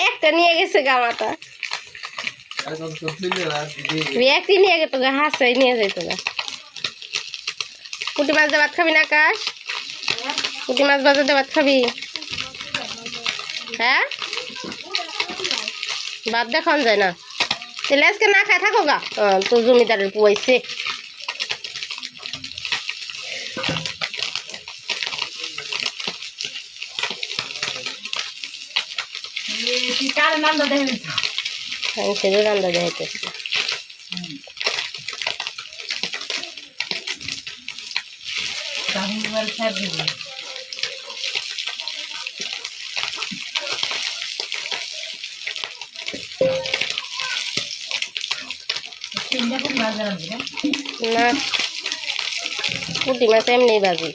একটা নিয়ে গেছে গামাতা একটি নিয়ে গেত গা হাঁসাই নিয়ে যাইতো গা পুঁটি মাছ দিয়ে ভাত খাবি না আকাশ পুঁটি মাছ বাজার দিয়ে ভাত খাবি হ্যাঁ ভাত দেখান যায় না তাহলে আজকে না খায় থাকো গা তো জমিদারের পুয়াইছে রান্না দেখাইতেছি না পুঁটি মাছ এমনি বাজি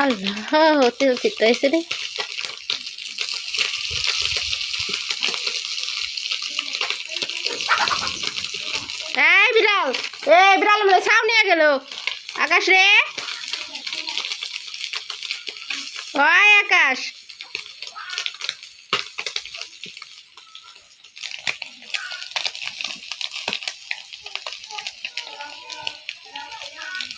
আল্লাহ তেল চিত্তাইছে রে এই বিড়াল মানে ছাউ নিয়ে গেল আকাশ রে ওই আকাশ